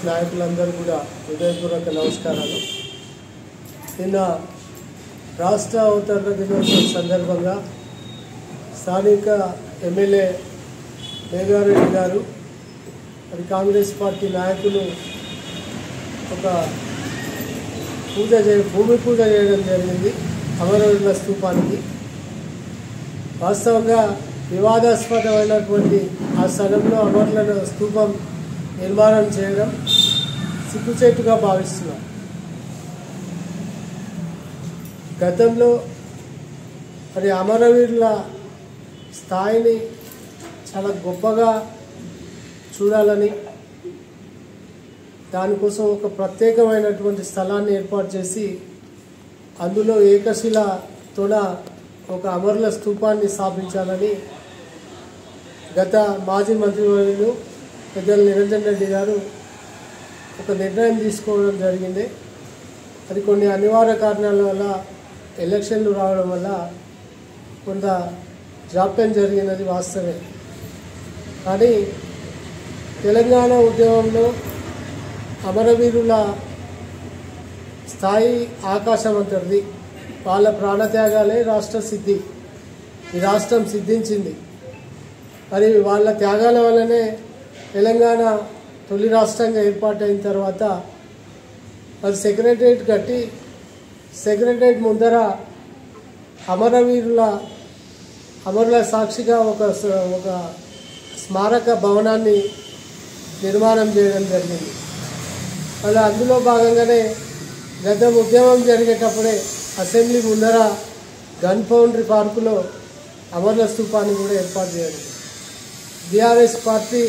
నాయకులందరూ కూడా హృదయపూర్వక నమస్కారాలు. నిన్న రాష్ట్ర అవతరణ దినోత్సవం సందర్భంగా స్థానిక ఎమ్మెల్యే మేఘారెడ్డి గారు మరి కాంగ్రెస్ పార్టీ నాయకులు ఒక భూమి పూజ చేయడం జరిగింది అమరవీరుల స్తూపానికి. వాస్తవంగా వివాదాస్పదమైనటువంటి ఆ స్థలంలో అమరుల స్తూపం నిర్మాణం చేయడం సిగ్గుచేటుగా భావిస్తున్నారు. గతంలో మరి అమరవీరుల స్థాయిని చాలా గొప్పగా చూడాలని దానికోసం ఒక ప్రత్యేకమైనటువంటి స్థలాన్ని ఏర్పాటు చేసి అందులో ఏకశిలతోన ఒక అమరుల స్తూపాన్ని స్థాపించాలని గత మాజీ మంత్రివర్యులు పెద్దలు నిరంజన్ రెడ్డి గారు ఒక నిర్ణయం తీసుకోవడం జరిగింది. అది కొన్ని అనివార్య కారణాల వల్ల ఎలక్షన్లు రావడం వల్ల కొంత జాప్యం జరిగినది వాస్తవమే. కానీ తెలంగాణ ఉద్యమంలో అమరవీరుల స్థాయి ఆకాశమంతటిది. వాళ్ళ ప్రాణత్యాగాలే రాష్ట్ర సిద్ధి. ఈ రాష్ట్రం సిద్ధించింది. మరి వాళ్ళ త్యాగాల వల్లనే తెలంగాణ తొలి రాష్ట్రంగా ఏర్పాటైన తర్వాత మరి సెక్రటరియట్ కట్టి సెక్రటరియట్ ముందర అమరుల సాక్షిగా ఒక స్మారక భవనాన్ని నిర్మాణం చేయడం జరిగింది. మళ్ళీ అందులో భాగంగానే గత ఉద్యమం జరిగేటప్పుడే అసెంబ్లీ ముందర గన్ ఫౌండరీ పార్కులో అమరుల స్తూపాన్ని కూడా ఏర్పాటు చేయడం. బీఆర్ఎస్ పార్టీ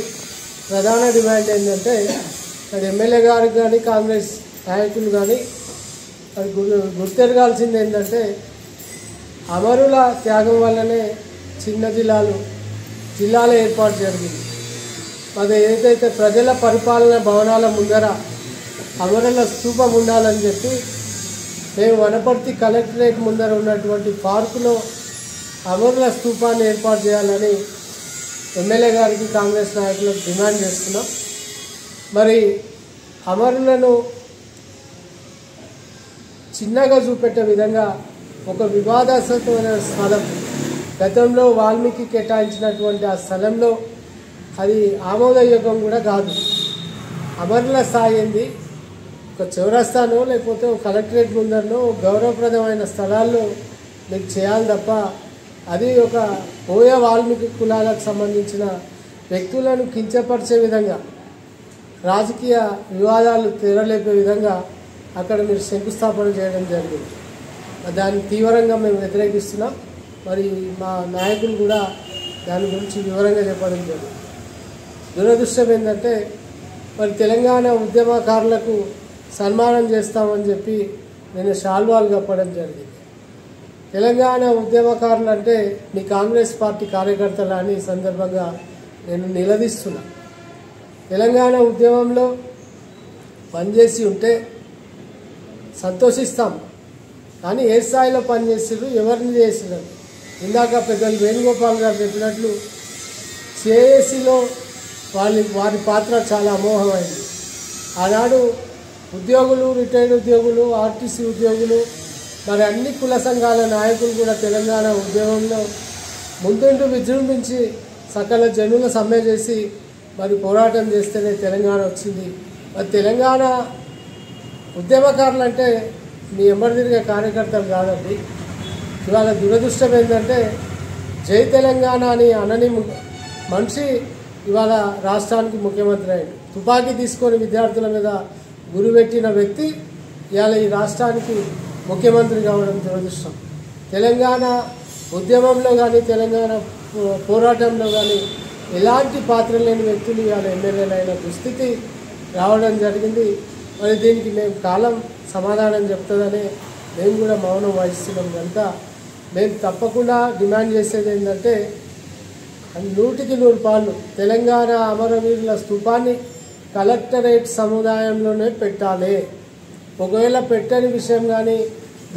ప్రధాన డిమాండ్ ఏంటంటే అది ఎమ్మెల్యే గారికి కానీ కాంగ్రెస్ నాయకులు కానీ అది గుర్తెరగాల్సింది ఏంటంటే అమరుల త్యాగం వల్లనే చిన్న జిల్లాల ఏర్పాటు జరిగింది. అది ఏదైతే ప్రజల పరిపాలన భవనాల ముందర అమరుల స్తూపం ఉండాలని చెప్పి మేము వనపర్తి కలెక్టరేట్ ముందర ఉన్నటువంటి పార్కులో అమరుల స్తూపాన్ని ఏర్పాటు చేయాలని ఎమ్మెల్యే గారికి కాంగ్రెస్ నాయకులకు డిమాండ్ చేస్తున్నాం. మరి అమరులను చిన్నగా చూపెట్టే విధంగా ఒక వివాదాస్పదమైన స్థలం గతంలో వాల్మీకి కేటాయించినటువంటి ఆ స్థలంలో అది ఆమోదయోగం కూడా కాదు. అమరుల స్థాయి ఏంది ఒక చౌరస్తానో లేకపోతే ఒక కలెక్టరేట్ ముందరనో గౌరవప్రదమైన స్థలాల్లో మీకు చేయాలి తప్ప అది ఒక పోయే వాల్మీకి కులాలకు సంబంధించిన వ్యక్తులను కించపరిచే విధంగా రాజకీయ వివాదాలు తెరలేపే విధంగా అక్కడ మీరు శంకుస్థాపన చేయడం జరిగింది. దాన్ని తీవ్రంగా మేము వ్యతిరేకిస్తున్నాం. మరి మా నాయకులు కూడా దాని గురించి వివరంగా చెప్పడం జరిగింది. దురదృష్టం ఏంటంటే మరి తెలంగాణ ఉద్యమకారులకు సన్మానం చేస్తామని చెప్పి నేను శాల్వాలు కప్పడం జరిగింది. తెలంగాణ ఉద్యమకారులు అంటే మీ కాంగ్రెస్ పార్టీ కార్యకర్తలు అని ఈ సందర్భంగా నేను నిలదీస్తున్నా. తెలంగాణ ఉద్యమంలో పనిచేసి ఉంటే సంతోషిస్తాం, కానీ ఏ స్థాయిలో పనిచేసారు, ఎవరిని చేసినారు? ఇందాక పెద్దలు వేణుగోపాల్ గారు చెప్పినట్లు సిఐఎస్సిలో వారి పాత్ర చాలా అమోఘమైంది. ఆనాడు ఉద్యోగులు, రిటైర్డ్ ఉద్యోగులు, ఆర్టీసీ ఉద్యోగులు, మరి అన్ని కుల సంఘాల నాయకులు కూడా తెలంగాణ ఉద్యమంలో ముందుంటూ విజృంభించి సకల జనుల సమ్మె చేసి మరి పోరాటం చేస్తేనే తెలంగాణ వచ్చింది. మరి తెలంగాణ ఉద్యమకారులు అంటే మీ ఎంబడి తిరిగే కార్యకర్తలు కాదండి. ఇవాళ దురదృష్టం ఏంటంటే జై తెలంగాణ అని అనని మనిషి ఇవాళ రాష్ట్రానికి ముఖ్యమంత్రి అయ్యాడు. తుపాకీ తీసుకొని విద్యార్థుల మీద గురిపెట్టిన వ్యక్తి ఇవాళ ఈ రాష్ట్రానికి ముఖ్యమంత్రి కావడం దురదృష్టం. తెలంగాణ ఉద్యమంలో కానీ తెలంగాణ పోరాటంలో కానీ ఎలాంటి పాత్ర లేని వ్యక్తులు ఇవాళ ఎమ్మెల్యేలైన దుస్థితి రావడం జరిగింది. మరి దీనికి మేము కాలం సమాధానం చెప్తుందని మేము కూడా మౌనం వహిస్తున్నాం. కనుక మేము తప్పకుండా డిమాండ్ చేసేది ఏంటంటే 100కి 100 తెలంగాణ అమరవీరుల స్తూపాన్ని కలెక్టరేట్ సముదాయంలోనే పెట్టాలి. ఒకవేళ పెట్టని విషయం కానీ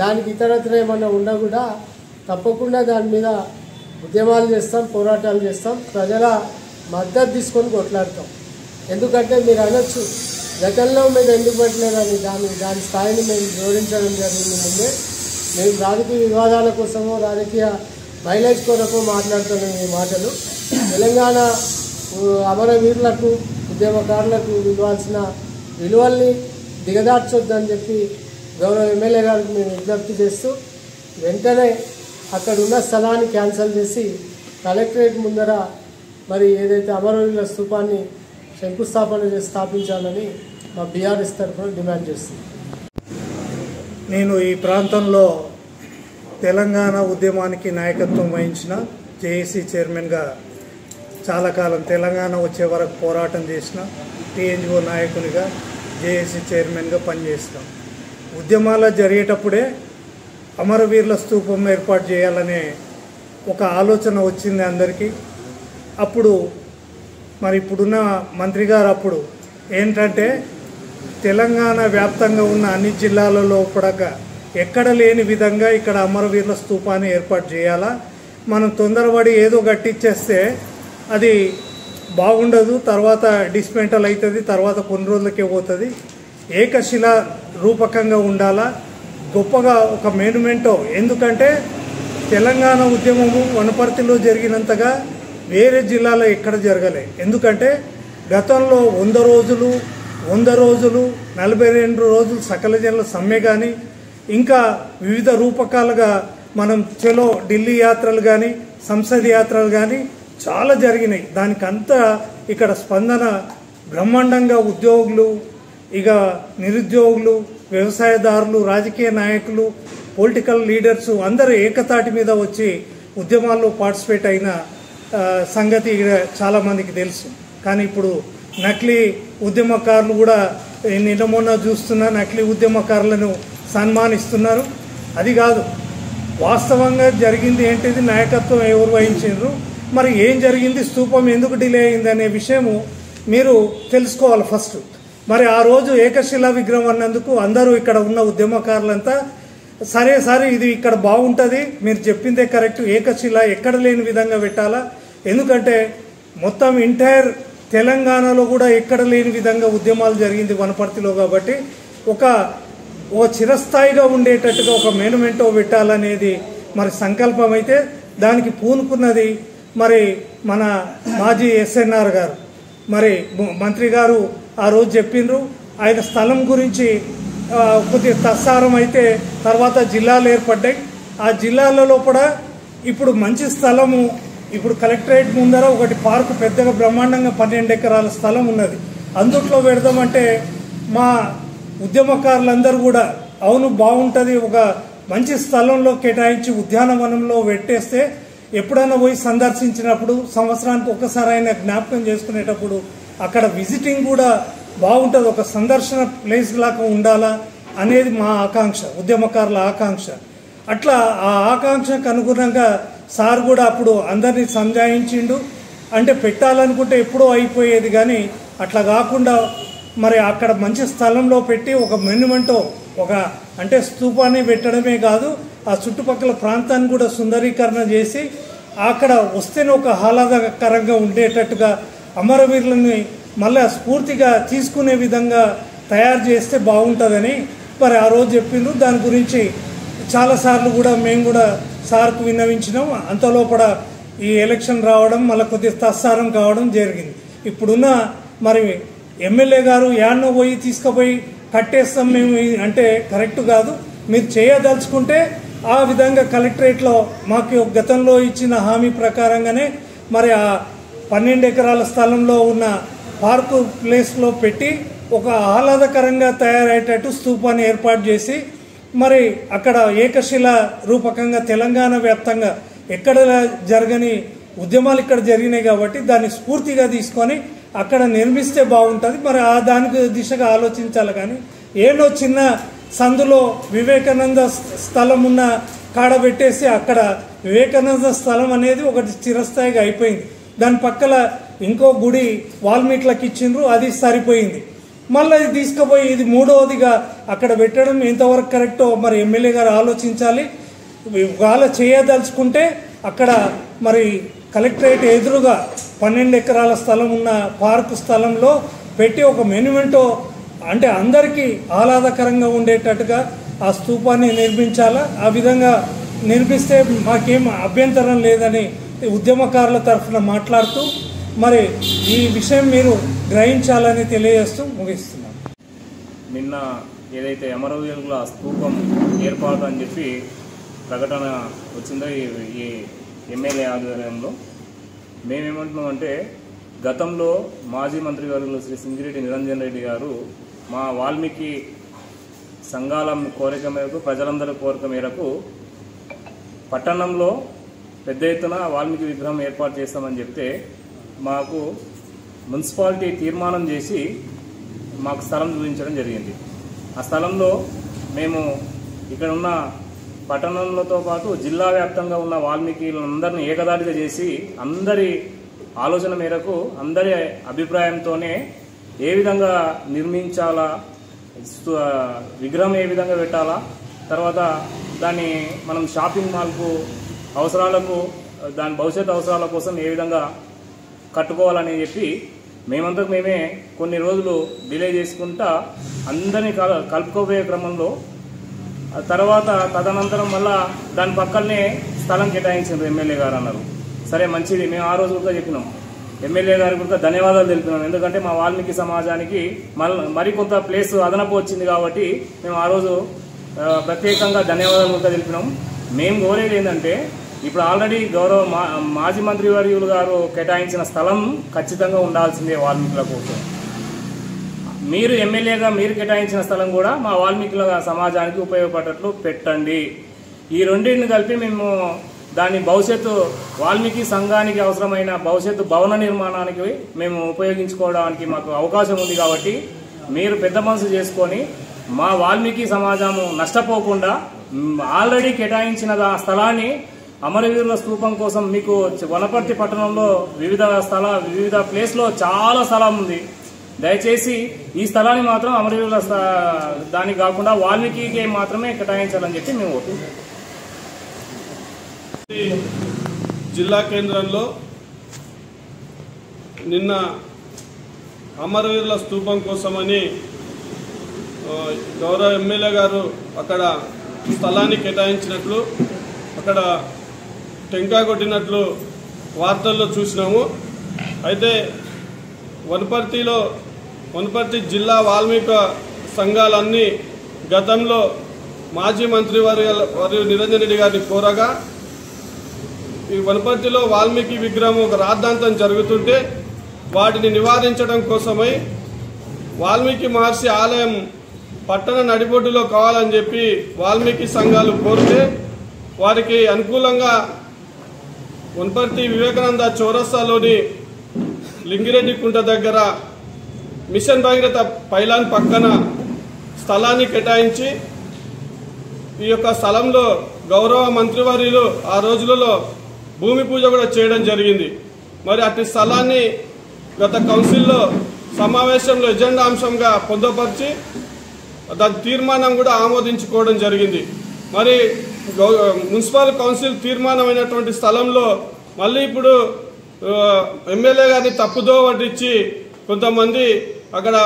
దానికి ఇతరత్ర ఏమన్నా ఉన్నా కూడా తప్పకుండా దాని మీద ఉద్యమాలు చేస్తాం, పోరాటాలు చేస్తాం, ప్రజల మద్దతు తీసుకొని కొట్లాడతాం. ఎందుకంటే మీరు అనొచ్చు గతంలో మీరు ఎందుకు పెట్టలేదని దాని స్థాయిని మేము జోడించడం జరిగింది. ముందే మేము రాజకీయ వివాదాల కోసమో రాజకీయ మైలేజ్ కొరకు మాట్లాడుతున్నాం. ఈ మాటలు తెలంగాణ అమరవీరులకు ఉద్యమకారులకు ఇవ్వాల్సిన విలువల్ని దిగదార్చొద్దని చెప్పి గౌరవ ఎమ్మెల్యే గారికి మేము విజ్ఞప్తి చేస్తూ వెంటనే అక్కడ ఉన్న స్థలాన్ని క్యాన్సిల్ చేసి కలెక్టరేట్ ముందర మరి ఏదైతే అమరవీరుల స్తూపాన్ని శంకుస్థాపన చేసి స్థాపించాలని మా బీఆర్ఎస్ తరఫున డిమాండ్ చేస్తుంది. నేను ఈ ప్రాంతంలో తెలంగాణ ఉద్యమానికి నాయకత్వం వహించిన జేఏసీ చైర్మన్గా చాలా కాలం తెలంగాణ వచ్చే వరకు పోరాటం చేసిన టీఎన్జిఓ నాయకునిగా జేఏసీ చైర్మన్గా పనిచేసిన. ఉద్యమాలు జరిగేటప్పుడే అమరవీరుల స్తూపం ఏర్పాటు చేయాలనే ఒక ఆలోచన వచ్చింది అందరికీ. అప్పుడు మరి ఇప్పుడున్న మంత్రి గారు అప్పుడు ఏంటంటే తెలంగాణ వ్యాప్తంగా ఉన్న అన్ని జిల్లాలలో కూడా ఎక్కడ లేని విధంగా ఇక్కడ అమరవీరుల స్తూపాన్ని ఏర్పాటు చేయాలా, మనం తొందరపడి ఏదో కట్టించేస్తే అది బాగుండదు, తర్వాత డిస్మెంటల్ అవుతుంది, తర్వాత కొన్ని రోజులకే పోతుంది, ఏకశిల రూపకంగా ఉండాలా, గొప్పగా ఒక మేనుమెంటో. ఎందుకంటే తెలంగాణ ఉద్యమము వనపర్తిలో జరిగినంతగా వేరే జిల్లాలో ఎక్కడ జరగలే. ఎందుకంటే గతంలో 100 రోజులు 42 రోజులు సకల జనుల సమ్మె కానీ ఇంకా వివిధ రూపకాలుగా మనం చలో ఢిల్లీ యాత్రలు కానీ సంసద్ యాత్రలు కానీ చాలా జరిగినాయి. దానికంతా ఇక్కడ స్పందన బ్రహ్మాండంగా ఉద్యోగులు, ఇక నిరుద్యోగులు, వ్యవసాయదారులు, రాజకీయ నాయకులు, పొలిటికల్ లీడర్స్ అందరూ ఏకతాటి మీద వచ్చి ఉద్యమాల్లో పార్టిసిపేట్ అయిన సంగతి చాలా మందికి తెలుసు. కానీ ఇప్పుడు నకిలీ ఉద్యమకారులు కూడా నిన్న మొన్న చూస్తున్న నకిలీ ఉద్యమకారులను సన్మానిస్తున్నారు. అది కాదు, వాస్తవంగా జరిగింది ఏంటిది, నాయకత్వం ఎవరు వహించారు, మరి ఏం జరిగింది, స్తూపం ఎందుకు డిలే అయింది అనే విషయము మీరు తెలుసుకోవాలి ఫస్ట్. మరి ఆ రోజు ఏకశిలా విగ్రహం అన్నందుకు అందరూ ఇక్కడ ఉన్న ఉద్యమకారులంతా సరే ఇది ఇక్కడ బాగుంటుంది, మీరు చెప్పిందే కరెక్ట్, ఏకశిల ఎక్కడ లేని విధంగా పెట్టాలా, ఎందుకంటే మొత్తం ఎంటైర్ తెలంగాణలో కూడా ఎక్కడ లేని విధంగా ఉద్యమాలు జరిగింది వనపర్తిలో. కాబట్టి ఓ చిరస్థాయిగా ఉండేటట్టుగా ఒక మేనుమెంటో పెట్టాలనేది మరి సంకల్పం అయితే దానికి పూనుకున్నది మరి మన మాజీ ఎస్ఎన్ఆర్ గారు. మరి మంత్రి గారు ఆ రోజు చెప్పిండ్రు, ఆయన స్థలం గురించి కొద్దిగా తస్సారం అయితే తర్వాత జిల్లాలు ఏర్పడ్డాయి. ఆ జిల్లాలలో కూడా ఇప్పుడు మంచి స్థలము, ఇప్పుడు కలెక్టరేట్ ముందర ఒకటి పార్కు పెద్దగా బ్రహ్మాండంగా 12 ఎకరాల స్థలం ఉన్నది, అందుట్లో పెడదామంటే మా ఉద్యమకారులందరూ కూడా అవును బాగుంటుంది, ఒక మంచి స్థలంలో కేటాయించి ఉద్యానవనంలో పెట్టేస్తే ఎప్పుడైనా పోయి సందర్శించినప్పుడు సంవత్సరానికి ఒకసారి అయినా జ్ఞాపకం చేసుకునేటప్పుడు అక్కడ విజిటింగ్ కూడా బాగుంటుంది, ఒక సందర్శన ప్లేస్ లాగా ఉండాలా అనేది మా ఆకాంక్ష, ఉద్యమకారుల ఆకాంక్ష. అట్లా ఆ ఆకాంక్షకు అనుగుణంగా సార్ కూడా అప్పుడు అందరినీ సంజాయించిండు. అంటే పెట్టాలనుకుంటే ఎప్పుడో అయిపోయేది, కానీ అట్లా కాకుండా మరి అక్కడ మంచి స్థలంలో పెట్టి ఒక మెన్యుమెంటో, అంటే స్తూపాన్ని పెట్టడమే కాదు ఆ చుట్టుపక్కల ప్రాంతాన్ని కూడా సుందరీకరణ చేసి అక్కడ వస్తేనే ఒక ఆహ్లాదకరంగా ఉండేటట్టుగా అమరవీరులని మళ్ళీ స్ఫూర్తిగా తీసుకునే విధంగా తయారు చేస్తే బాగుంటుందని మరి ఆ రోజు చెప్పిండ్రు. దాని గురించి చాలాసార్లు కూడా మేము కూడా సార్కు విన్నవించినాం. అంతలోపల ఈ ఎలక్షన్ రావడం మళ్ళీ కొద్దిగా తస్సారం కావడం జరిగింది. ఇప్పుడున్న మరి ఎమ్మెల్యే గారు యాడ్నో పోయి తీసుకుపోయి కట్టేస్తాం మేము అంటే కరెక్ట్ కాదు. మీరు చేయదలుచుకుంటే ఆ విధంగా కలెక్టరేట్లో మాకు గతంలో ఇచ్చిన హామీ ప్రకారంగానే మరి ఆ 12 ఎకరాల స్థలంలో ఉన్న పార్కు ప్లేస్లో పెట్టి ఒక ఆహ్లాదకరంగా తయారయ్యేటట్టు స్తూపాన్ని ఏర్పాటు చేసి మరి అక్కడ ఏకశిల రూపకంగా తెలంగాణ వ్యాప్తంగా ఎక్కడ జరగని ఉద్యమాలు ఇక్కడ జరిగినాయి కాబట్టి దాన్ని స్ఫూర్తిగా తీసుకొని అక్కడ నిర్మిస్తే బాగుంటుంది. మరి ఆ దానికి దిశగా ఆలోచించాలి. కానీ ఏదో చిన్న సందులో వివేకానంద స్థలం ఉన్న కాడ పెట్టేసి అక్కడ వివేకానంద స్థలం అనేది ఒకటి చిరస్థాయిగా అయిపోయింది. దాని పక్కల ఇంకో గుడి వాల్మీకులకు ఇచ్చిండ్రు, అది సరిపోయింది. మళ్ళీ ఇది తీసుకుపోయి ఇది మూడవదిగా అక్కడ పెట్టడం ఎంతవరకు కరెక్టో మరి ఎమ్మెల్యే గారు ఆలోచించాలి. వాళ్ళ చేయదలుచుకుంటే అక్కడ మరి కలెక్టరేట్ ఎదురుగా 12 ఎకరాల స్థలం ఉన్న పార్కు స్థలంలో పెట్టి ఒక మెన్యుమెంటో అంటే అందరికీ ఆహ్లాదకరంగా ఉండేటట్టుగా ఆ స్తూపాన్ని నిర్మించాలా. ఆ విధంగా నిర్మిస్తే మాకేం అభ్యంతరం లేదని ఉద్యమకారుల తరఫున మాట్లాడుతూ మరి ఈ విషయం మీరు గ్రహించాలని తెలియజేస్తూ ముగిస్తున్నాం. నిన్న ఏదైతే అమరవీరుల స్తూపం ఏర్పాటు అని చెప్పి ప్రకటన వచ్చిందో ఈ ఎమ్మెల్యే ఆధ్వర్యంలో మేమేమంటున్నామంటే, గతంలో మాజీ మంత్రి గారు శ్రీ సింగిరెడ్డి నిరంజన్ రెడ్డి గారు మా వాల్మీకి సంఘాల కోరిక మేరకు, ప్రజలందరి కోరిక మేరకు పట్టణంలో పెద్ద ఎత్తున వాల్మీకి విగ్రహం ఏర్పాటు చేస్తామని చెప్తే మాకు మున్సిపాలిటీ తీర్మానం చేసి మాకు స్థలం చూపించడం జరిగింది. ఆ స్థలంలో మేము ఇక్కడ ఉన్న పట్టణంలోతో పాటు జిల్లా వ్యాప్తంగా ఉన్న వాల్మీకిలందరినీ ఏకదాటిగా చేసి అందరి ఆలోచన మేరకు, అందరి అభిప్రాయంతోనే ఏ విధంగా నిర్మించాలా, విగ్రహం ఏ విధంగా పెట్టాలా, తర్వాత దాన్ని మనం షాపింగ్ మాల్కు అవసరాలకు, దాని భవిష్యత్ అవసరాల కోసం ఏ విధంగా కట్టుకోవాలని చెప్పి మేమంతకు మేమే కొన్ని రోజులు డిలే చేసుకుంటా అందరినీ కలుపుకోబోయే క్రమంలో తర్వాత తదనంతరం మళ్ళా దాని పక్కనే స్థలం కేటాయించారు ఎమ్మెల్యే గారు అన్నారు. సరే మంచిది, మేము ఆ రోజు కూడా చెప్పినాం, ఎమ్మెల్యే గారికి కూడా ధన్యవాదాలు తెలిపినాం. ఎందుకంటే మా వాల్మీకి సమాజానికి మరికొంత ప్లేస్ అదనపు వచ్చింది కాబట్టి మేము ఆ రోజు ప్రత్యేకంగా ధన్యవాదాలు కూడా తెలిపినాం. మేము కోరేది ఏంటంటే, ఇప్పుడు ఆల్రెడీ గౌరవ మాజీ మంత్రి వర్యులు గారు కేటాయించిన స్థలం ఖచ్చితంగా ఉండాల్సిందే వాల్మీకుల కోసం. మీరు ఎమ్మెల్యేగా మీరు కేటాయించిన స్థలం కూడా మా వాల్మీకుల సమాజానికి ఉపయోగపడేట్లు పెట్టండి. ఈ రెండింటిని కలిపి మేము దాని భవిష్యత్తు వాల్మీకి సంఘానికి అవసరమైన భవిష్యత్తు భవన నిర్మాణానికి మేము ఉపయోగించుకోవడానికి మాకు అవకాశం ఉంది. కాబట్టి మీరు పెద్ద మనసు చేసుకొని మా వాల్మీకి సమాజము నష్టపోకుండా ఆల్రెడీ కేటాయించిన స్థలాన్ని అమరవీరుల స్తూపం కోసం మీకు వనపర్తి పట్టణంలో వివిధ ప్లేస్లో చాలా స్థలం ఉంది. దయచేసి ఈ స్థలాన్ని మాత్రం అమరవీరుల దానికి కాకుండా వాల్మీకి మాత్రమే కేటాయించాలని చెప్పి మేము ఓటు. జిల్లా కేంద్రంలో నిన్న అమరవీరుల స్తూపం కోసమని గౌరవ ఎమ్మెల్యే గారు అక్కడ స్థలాన్ని కేటాయించినట్లు, అక్కడ టెంకాయ కొట్టినట్లు వార్తల్లో చూసినాము. అయితే వనపర్తి జిల్లా వాల్మీకి సంఘాలన్నీ గతంలో మాజీ మంత్రి వారి నిరంజన్ రెడ్డి గారిని కోరగా ఈ వనపర్తిలో వాల్మీకి విగ్రహం ఒక రాద్ధాంతం జరుగుతుంటే వాటిని నివారించడం కోసమై వాల్మీకి మహర్షి ఆలయం పట్టణ నడిబొడ్డులో కావాలని చెప్పి వాల్మీకి సంఘాలు కోరితే వారికి అనుకూలంగా వనపర్తి వివేకానంద చౌరస్తాలోని లింగిరెడ్డి కుంట దగ్గర మిషన్ భగీరథ పైలాన్ పక్కన స్థలాన్ని కేటాయించి ఈ యొక్క స్థలంలో గౌరవ మంత్రివర్యులు ఆ రోజులలో భూమి పూజ కూడా చేయడం జరిగింది. మరి అట్టి స్థలాన్ని గత కౌన్సిల్లో సమావేశంలో ఎజెండా అంశంగా పొందుపరిచి దాని తీర్మానం కూడా ఆమోదించుకోవడం జరిగింది. మరి మున్సిపల్ కౌన్సిల్ తీర్మానమైనటువంటి స్థలంలో మళ్ళీ ఇప్పుడు ఎమ్మెల్యే గారిని తప్పుదో పట్టించి కొంతమంది అక్కడ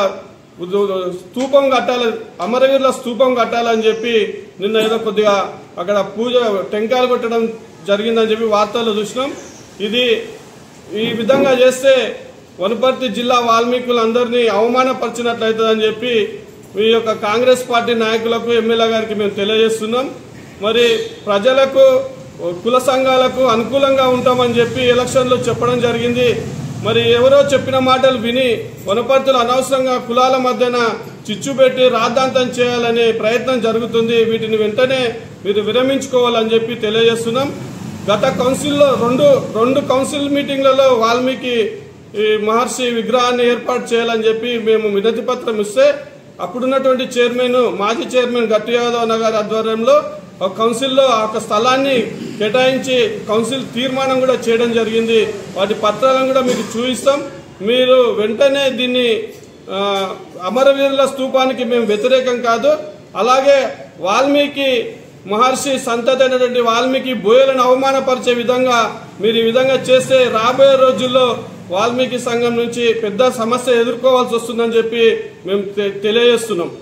స్తూపం కట్టాలి, అమరవీరుల స్తూపం కట్టాలని చెప్పి నిన్న ఏదో కొద్దిగా అక్కడ పూజ టెంకాయలు కొట్టడం జరిగిందని చెప్పి వార్తల్లో చూసినాం. ఈ విధంగా చేస్తే వనపర్తి జిల్లా వాల్మీకులందరినీ అవమానపరిచినట్లయితుందని చెప్పి ఈ యొక్క కాంగ్రెస్ పార్టీ నాయకులకు ఎమ్మెల్యే గారికి మేము తెలియజేస్తున్నాం. మరి ప్రజలకు కుల సంఘాలకు అనుకూలంగా ఉంటామని చెప్పి ఎలక్షన్లో చెప్పడం జరిగింది. మరి ఎవరో చెప్పిన మాటలు విని వనపర్తిలో అనవసరంగా కులాల మధ్యన చిచ్చు పెట్టి రాద్ధాంతం చేయాలనే ప్రయత్నం జరుగుతుంది. వీటిని వెంటనే మీరు విరమించుకోవాలని చెప్పి తెలియజేస్తున్నాం. గత కౌన్సిల్లో రెండు కౌన్సిల్ మీటింగ్లలో వాల్మీకి మహర్షి విగ్రహాన్ని ఏర్పాటు చేయాలని చెప్పి మేము వినతి పత్రం ఇస్తే అప్పుడున్నటువంటి మాజీ చైర్మన్ గట్టి యాదవ్ నగర్ ఆధ్వర్యంలో కౌన్సిల్లో ఒక స్థలాన్ని కేటాయించి కౌన్సిల్ తీర్మానం కూడా చేయడం జరిగింది. వాటి పత్రాలను కూడా మీకు చూపిస్తాం. మీరు వెంటనే దీన్ని అమరవీరుల స్తూపానికి మేము వ్యతిరేకం కాదు, అలాగే వాల్మీకి మహర్షి సంతతి అయినటువంటి వాల్మీకి బోయలను అవమానపరిచే విధంగా మీరు ఈ విధంగా చేస్తే రాబోయే రోజుల్లో వాల్మీకి సంఘం నుంచి పెద్ద సమస్య ఎదుర్కోవాల్సి వస్తుందని చెప్పి మేము తెలియజేస్తున్నాం.